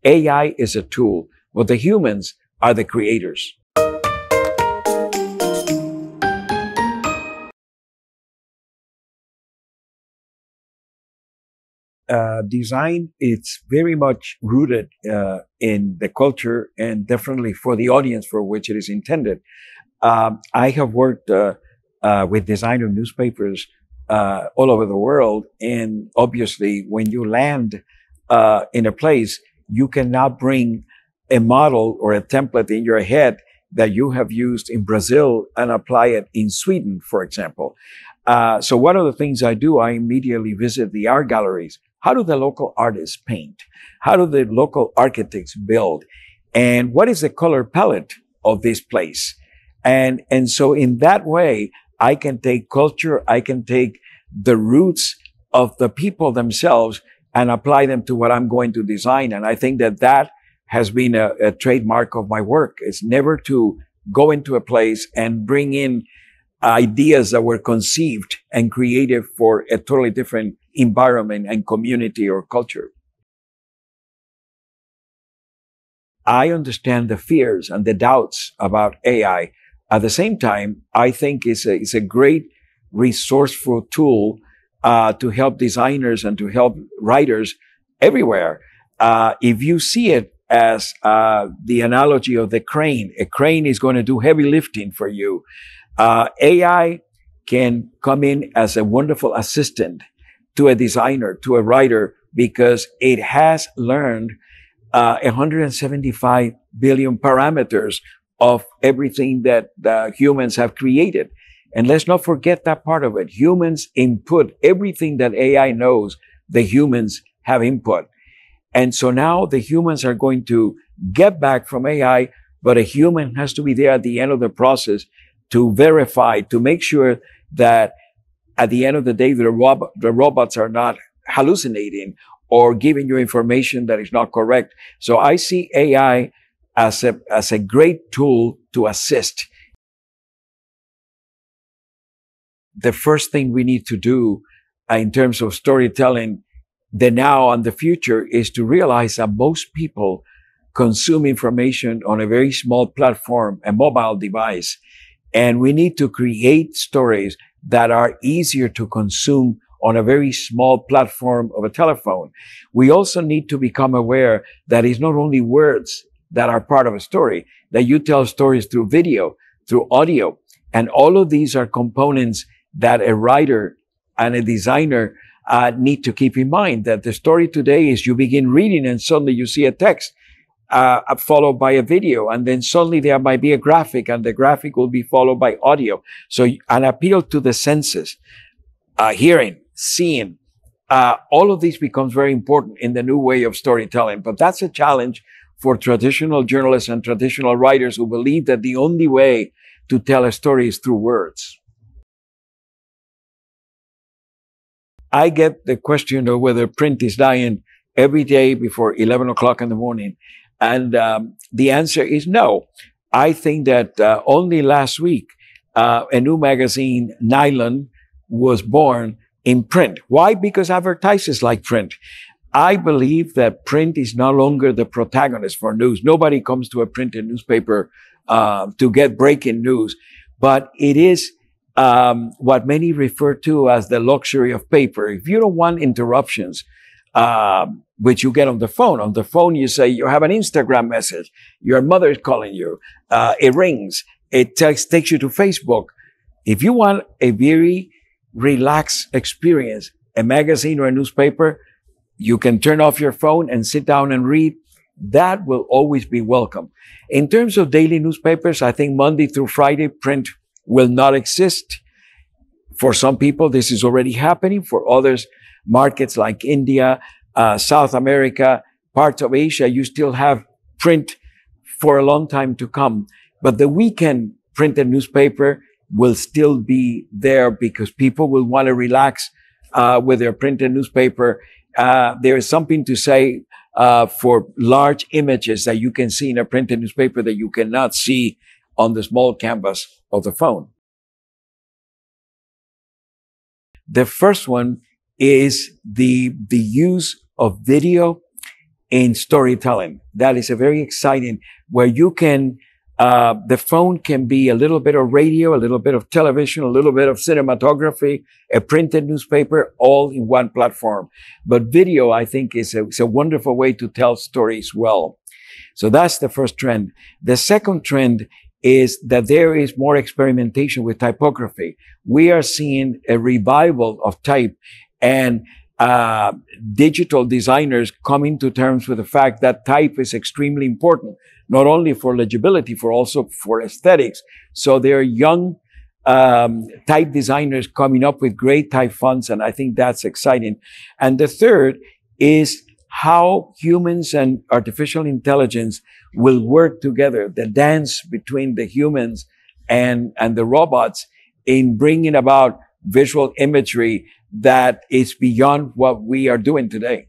AI is a tool, but the humans are the creators. Design, it's very much rooted in the culture and definitely for the audience for which it is intended. I have worked with design of newspapers all over the world, and obviously, when you land in a place, you cannot bring a model or a template in your head that you have used in Brazil and apply it in Sweden, for example. So one of the things I do, I immediately visit the art galleries. How do the local artists paint? How do the local architects build? And what is the color palette of this place? And so in that way, I can take culture, I can take the roots of the people themselves and apply them to what I'm going to design. And I think that that has been a trademark of my work. It's never to go into a place and bring in ideas that were conceived and created for a totally different environment and community or culture. I understand the fears and the doubts about AI. At the same time, I think it's a great resourceful tool to help designers and to help writers everywhere. If you see it as the analogy of the crane, a crane is going to do heavy lifting for you. AI can come in as a wonderful assistant to a designer, to a writer, because it has learned 175 billion parameters of everything that humans have created. And let's not forget that part of it. Humans input everything that AI knows, the humans have input. And so now the humans are going to get back from AI, but a human has to be there at the end of the process to verify, to make sure that at the end of the day, the robots are not hallucinating or giving you information that is not correct. So I see AI as a great tool to assist. The first thing we need to do in terms of storytelling, the now and the future, is to realize that most people consume information on a very small platform, a mobile device. And we need to create stories that are easier to consume on a very small platform of a telephone. We also need to become aware that it's not only words that are part of a story, that you tell stories through video, through audio. And all of these are components that a writer and a designer need to keep in mind. That the story today is you begin reading and suddenly you see a text followed by a video, and then suddenly there might be a graphic, and the graphic will be followed by audio. So an appeal to the senses, hearing, seeing, all of these becomes very important in the new way of storytelling. But that's a challenge for traditional journalists and traditional writers who believe that the only way to tell a story is through words. I get the question of whether print is dying every day before 11 o'clock in the morning. And the answer is no. I think that only last week, a new magazine, Nylon, was born in print. Why? Because advertisers like print. I believe that print is no longer the protagonist for news. Nobody comes to a printed newspaper to get breaking news, but it is what many refer to as the luxury of paper. If you don't want interruptions, which you get on the phone you say you have an Instagram message, your mother is calling you, it rings, it takes you to Facebook. If you want a very relaxed experience, a magazine or a newspaper, you can turn off your phone and sit down and read. That will always be welcome. In terms of daily newspapers, I think Monday through Friday, print will not exist. For some people, this is already happening. For others, markets like India, South America, parts of Asia, you still have print for a long time to come. But the weekend printed newspaper will still be there because people will want to relax with their printed newspaper. There is something to say for large images that you can see in a printed newspaper that you cannot see on the small canvas of the phone. The first one is the use of video in storytelling. That is a very exciting, where you can, the phone can be a little bit of radio, a little bit of television, a little bit of cinematography, a printed newspaper, all in one platform. But video, I think, is a wonderful way to tell stories well. So that's the first trend. The second trend is that there is more experimentation with typography. We are seeing a revival of type, and digital designers coming to terms with the fact that type is extremely important, not only for legibility, for also for aesthetics. So there are young type designers coming up with great type fonts, and I think that's exciting. And the third is how humans and artificial intelligence will work together, the dance between the humans and the robots in bringing about visual imagery that is beyond what we are doing today.